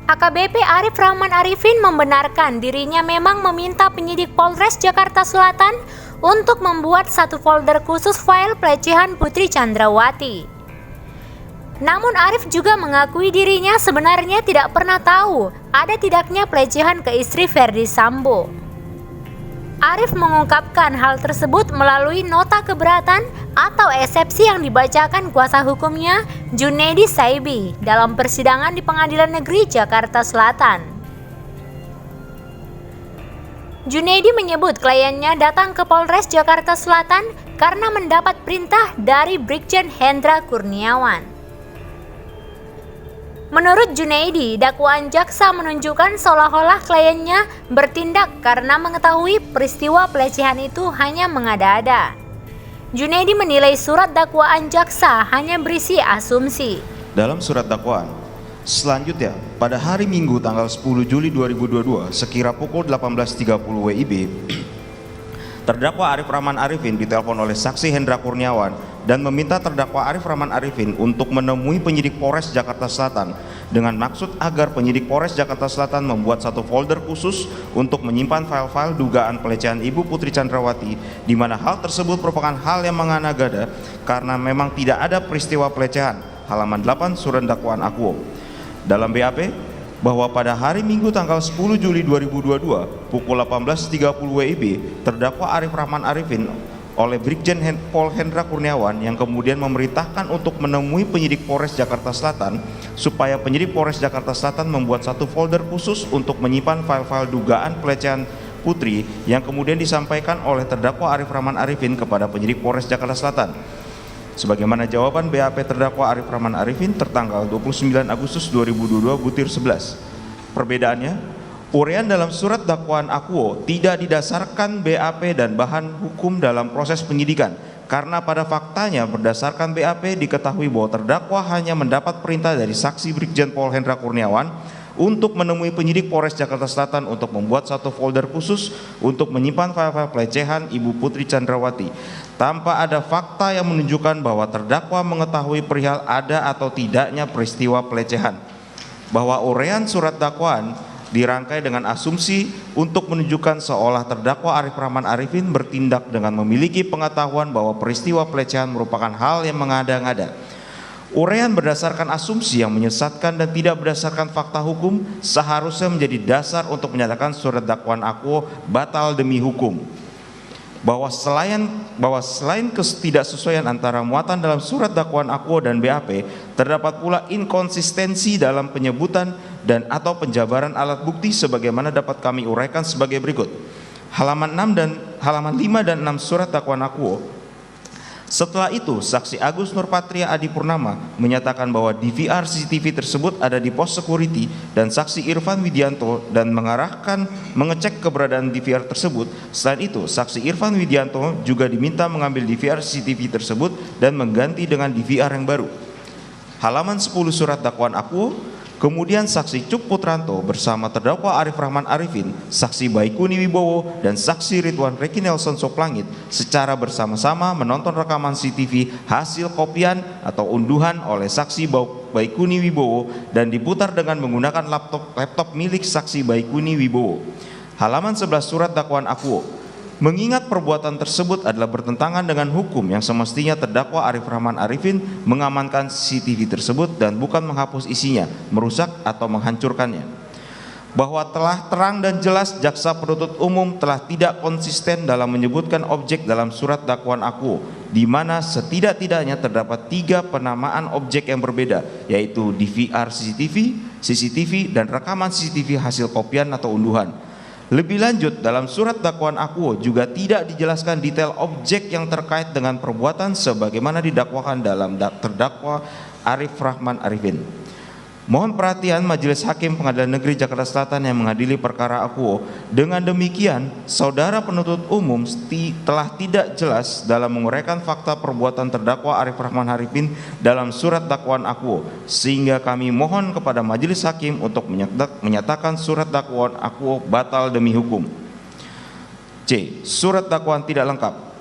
AKBP Arif Rahman Arifin membenarkan dirinya memang meminta penyidik Polres Jakarta Selatan untuk membuat satu folder khusus file pelecehan Putri Chandrawati. Namun Arif juga mengakui dirinya sebenarnya tidak pernah tahu ada tidaknya pelecehan ke istri Verdi Sambo. Arif mengungkapkan hal tersebut melalui nota keberatan atau eksepsi yang dibacakan kuasa hukumnya Junaidi Saibi dalam persidangan di Pengadilan Negeri Jakarta Selatan. Junaidi menyebut kliennya datang ke Polres Jakarta Selatan karena mendapat perintah dari Brigjen Hendra Kurniawan. Menurut Junaidi, dakwaan jaksa menunjukkan seolah-olah kliennya bertindak karena mengetahui peristiwa pelecehan itu hanya mengada-ada. Junaidi menilai surat dakwaan jaksa hanya berisi asumsi. Dalam surat dakwaan, selanjutnya pada hari Minggu tanggal 10 Juli 2022 sekira pukul 18.30 WIB, terdakwa Arif Rahman Arifin ditelepon oleh saksi Hendra Kurniawan dan meminta terdakwa Arif Rahman Arifin untuk menemui penyidik Polres Jakarta Selatan dengan maksud agar penyidik Polres Jakarta Selatan membuat satu folder khusus untuk menyimpan file-file dugaan pelecehan Ibu Putri Chandrawati, di mana hal tersebut merupakan hal yang mengada-ngada karena memang tidak ada peristiwa pelecehan. Halaman 8 surat dakwaan Akuo. Dalam BAP, bahwa pada hari Minggu tanggal 10 Juli 2022 pukul 18.30 WIB, terdakwa Arif Rahman Arifin oleh Brigjen Pol Hendra Kurniawan yang kemudian memerintahkan untuk menemui penyidik Polres Jakarta Selatan supaya penyidik Polres Jakarta Selatan membuat satu folder khusus untuk menyimpan file-file dugaan pelecehan Putri yang kemudian disampaikan oleh terdakwa Arif Rahman Arifin kepada penyidik Polres Jakarta Selatan. Sebagaimana jawaban BAP terdakwa Arif Rahman Arifin tertanggal 29 Agustus 2022 butir 11. Perbedaannya, uraian dalam surat dakwaan Akuo tidak didasarkan BAP dan bahan hukum dalam proses penyidikan, karena pada faktanya berdasarkan BAP diketahui bahwa terdakwa hanya mendapat perintah dari saksi Brigjen Pol Hendra Kurniawan untuk menemui penyidik Polres Jakarta Selatan untuk membuat satu folder khusus untuk menyimpan file-file pelecehan Ibu Putri Chandrawati, tanpa ada fakta yang menunjukkan bahwa terdakwa mengetahui perihal ada atau tidaknya peristiwa pelecehan. Bahwa uraian surat dakwaan dirangkai dengan asumsi untuk menunjukkan seolah terdakwa Arif Rahman Arifin bertindak dengan memiliki pengetahuan bahwa peristiwa pelecehan merupakan hal yang mengada-ngada. Uraian berdasarkan asumsi yang menyesatkan dan tidak berdasarkan fakta hukum seharusnya menjadi dasar untuk menyatakan surat dakwaan Akuo batal demi hukum. Bahwa selain ketidaksesuaian antara muatan dalam surat dakwaan Akuo dan BAP, terdapat pula inkonsistensi dalam penyebutan dan atau penjabaran alat bukti sebagaimana dapat kami uraikan sebagai berikut. Halaman 5 dan 6 surat dakwaan Akuo. Setelah itu, saksi Agus Nurpatria Adipurnama menyatakan bahwa DVR CCTV tersebut ada di pos security dan saksi Irfan Widianto dan mengarahkan mengecek keberadaan DVR tersebut. Selain itu, saksi Irfan Widianto juga diminta mengambil DVR CCTV tersebut dan mengganti dengan DVR yang baru. Halaman 10 surat dakwaan Akuo. Kemudian saksi Cuk Putranto bersama terdakwa Arif Rahman Arifin, saksi Baikuni Wibowo, dan saksi Ridwan Reki Nelson Soplangit secara bersama-sama menonton rekaman CCTV hasil kopian atau unduhan oleh saksi Baikuni Wibowo dan diputar dengan menggunakan laptop milik saksi Baikuni Wibowo. Halaman 11 surat dakwaan Akuo. Mengingat perbuatan tersebut adalah bertentangan dengan hukum yang semestinya terdakwa Arif Rahman Arifin mengamankan CCTV tersebut dan bukan menghapus isinya, merusak atau menghancurkannya. Bahwa telah terang dan jelas jaksa penuntut umum telah tidak konsisten dalam menyebutkan objek dalam surat dakwaan Akuo, di mana setidak-tidaknya terdapat 3 penamaan objek yang berbeda, yaitu DVR CCTV, dan rekaman CCTV hasil kopian atau unduhan. Lebih lanjut, dalam surat dakwaan Akuo juga tidak dijelaskan detail objek yang terkait dengan perbuatan sebagaimana didakwakan dalam terdakwa Arif Rahman Arifin. Mohon perhatian Majelis Hakim Pengadilan Negeri Jakarta Selatan yang mengadili perkara Akuo. Dengan demikian, saudara penuntut umum telah tidak jelas dalam menguraikan fakta perbuatan terdakwa Arif Rahman Arifin dalam surat dakwaan Akuo, sehingga kami mohon kepada Majelis Hakim untuk menyatakan surat dakwaan Akuo batal demi hukum. C. Surat dakwaan tidak lengkap.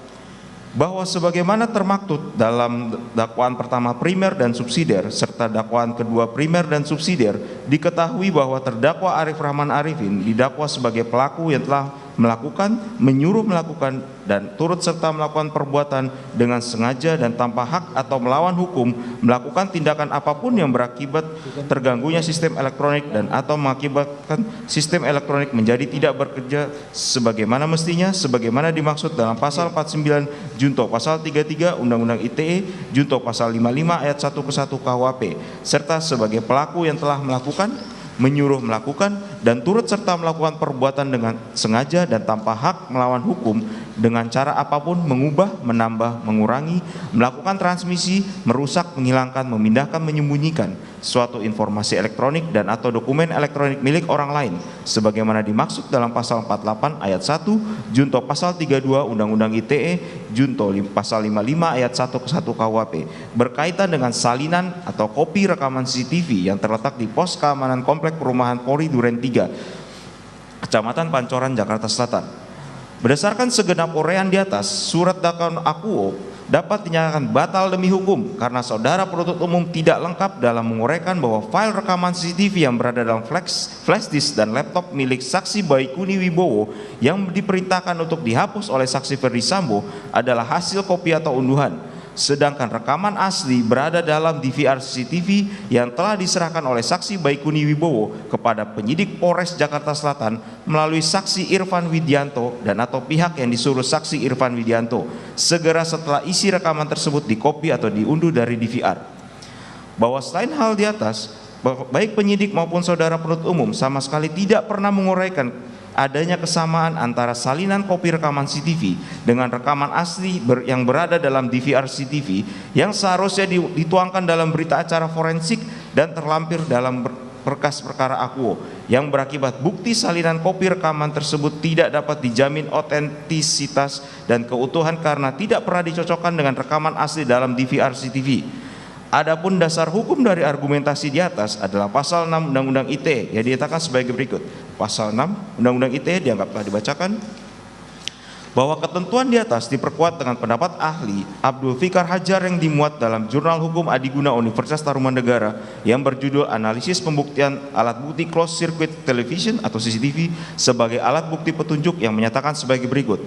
bahwa sebagaimana termaktub dalam dakwaan pertama primer dan subsidiar serta dakwaan kedua primer dan subsidiar, diketahui bahwa terdakwa Arif Rahman Arifin didakwa sebagai pelaku yang telah melakukan, menyuruh melakukan, dan turut serta melakukan perbuatan dengan sengaja dan tanpa hak atau melawan hukum melakukan tindakan apapun yang berakibat terganggunya sistem elektronik dan atau mengakibatkan sistem elektronik menjadi tidak bekerja sebagaimana mestinya, sebagaimana dimaksud dalam pasal 49 junto pasal 33 Undang-Undang ITE junto pasal 55 ayat 1 ke 1 KUHP, serta sebagai pelaku yang telah melakukan, menyuruh melakukan, dan turut serta melakukan perbuatan dengan sengaja dan tanpa hak melawan hukum dengan cara apapun mengubah, menambah, mengurangi, melakukan transmisi, merusak, menghilangkan, memindahkan, menyembunyikan suatu informasi elektronik dan atau dokumen elektronik milik orang lain sebagaimana dimaksud dalam pasal 48 ayat 1 junto pasal 32 Undang-Undang ITE junto pasal 55 ayat 1 ke 1 KUHP berkaitan dengan salinan atau kopi rekaman CCTV yang terletak di pos keamanan Komplek Perumahan Polri Duren 3, Kecamatan Pancoran, Jakarta Selatan. Berdasarkan segenap uraian di atas, surat dakwaan akuo dapat dinyatakan batal demi hukum karena saudara penuntut umum tidak lengkap dalam menguraikan bahwa file rekaman CCTV yang berada dalam flash disk dan laptop milik saksi Baikuni Wibowo yang diperintahkan untuk dihapus oleh saksi Ferdi Sambo adalah hasil kopi atau unduhan. Sedangkan rekaman asli berada dalam DVR CCTV yang telah diserahkan oleh saksi Baikuni Wibowo kepada penyidik Polres Jakarta Selatan melalui saksi Irfan Widianto dan atau pihak yang disuruh saksi Irfan Widianto segera setelah isi rekaman tersebut dikopi atau diunduh dari DVR. Bahwa selain hal di atas, baik penyidik maupun saudara penuntut umum sama sekali tidak pernah menguraikan adanya kesamaan antara salinan kopi rekaman CCTV dengan rekaman asli yang berada dalam DVR CCTV yang seharusnya dituangkan dalam berita acara forensik dan terlampir dalam berkas perkara akuo yang berakibat bukti salinan kopi rekaman tersebut tidak dapat dijamin otentisitas dan keutuhan karena tidak pernah dicocokkan dengan rekaman asli dalam DVR CCTV. Adapun dasar hukum dari argumentasi di atas adalah pasal 6 Undang-Undang ITE yang dinyatakan sebagai berikut. Pasal 6 Undang-Undang ITE dianggap telah dibacakan bahwa ketentuan di atas diperkuat dengan pendapat ahli Abdul Fikar Hajar yang dimuat dalam Jurnal Hukum Adiguna Universitas Tarumanegara yang berjudul Analisis Pembuktian Alat Bukti Closed Circuit Television atau CCTV sebagai alat bukti petunjuk yang menyatakan sebagai berikut.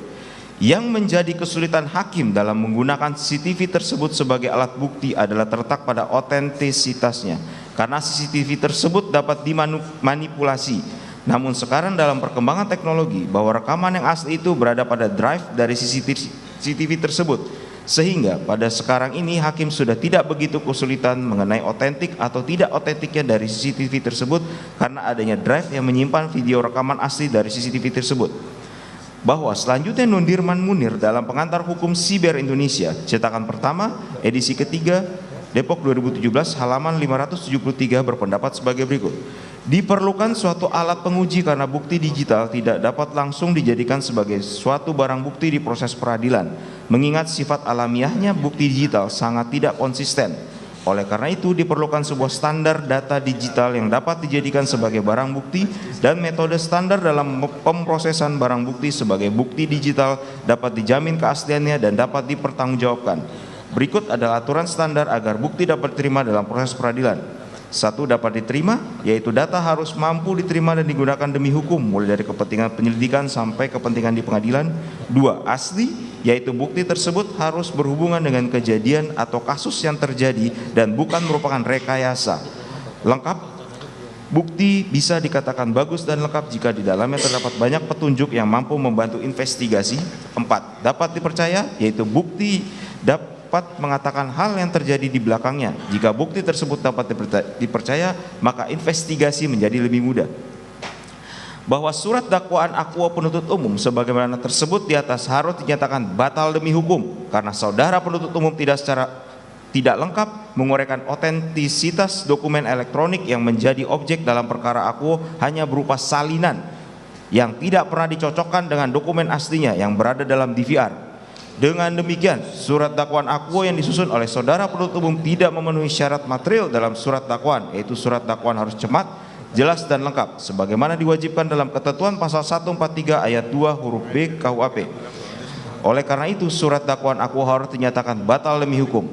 Yang menjadi kesulitan hakim dalam menggunakan CCTV tersebut sebagai alat bukti adalah terletak pada otentisitasnya karena CCTV tersebut dapat dimanipulasi. Namun sekarang dalam perkembangan teknologi bahwa rekaman yang asli itu berada pada drive dari CCTV tersebut, sehingga pada sekarang ini hakim sudah tidak begitu kesulitan mengenai otentik atau tidak otentiknya dari CCTV tersebut karena adanya drive yang menyimpan video rekaman asli dari CCTV tersebut. Bahwa selanjutnya Nundirman Munir dalam Pengantar Hukum Siber Indonesia cetakan pertama edisi ketiga Depok 2017 halaman 573 berpendapat sebagai berikut. Diperlukan suatu alat penguji karena bukti digital tidak dapat langsung dijadikan sebagai suatu barang bukti di proses peradilan, mengingat sifat alamiahnya bukti digital sangat tidak konsisten. Oleh karena itu diperlukan sebuah standar data digital yang dapat dijadikan sebagai barang bukti dan metode standar dalam pemrosesan barang bukti sebagai bukti digital dapat dijamin keasliannya dan dapat dipertanggungjawabkan. Berikut adalah aturan standar agar bukti dapat diterima dalam proses peradilan. 1. Dapat diterima, yaitu data harus mampu diterima dan digunakan demi hukum mulai dari kepentingan penyelidikan sampai kepentingan di pengadilan. 2. Asli, yaitu bukti tersebut harus berhubungan dengan kejadian atau kasus yang terjadi dan bukan merupakan rekayasa. Lengkap, bukti bisa dikatakan bagus dan lengkap jika di dalamnya terdapat banyak petunjuk yang mampu membantu investigasi. 4. Dapat dipercaya, yaitu bukti dapat mengatakan hal yang terjadi di belakangnya. Jika bukti tersebut dapat dipercaya, maka investigasi menjadi lebih mudah. Bahwa surat dakwaan akuo penuntut umum sebagaimana tersebut di atas harus dinyatakan batal demi hukum karena saudara penuntut umum tidak lengkap menguraikan otentisitas dokumen elektronik yang menjadi objek dalam perkara akuo hanya berupa salinan yang tidak pernah dicocokkan dengan dokumen aslinya yang berada dalam DVR. Dengan demikian, surat dakwaan akuo yang disusun oleh saudara penuntut umum tidak memenuhi syarat material dalam surat dakwaan, yaitu surat dakwaan harus cemat, jelas dan lengkap sebagaimana diwajibkan dalam ketentuan pasal 143 ayat 2 huruf B KUHP. Oleh karena itu, surat dakwaan akuhar dinyatakan batal demi hukum.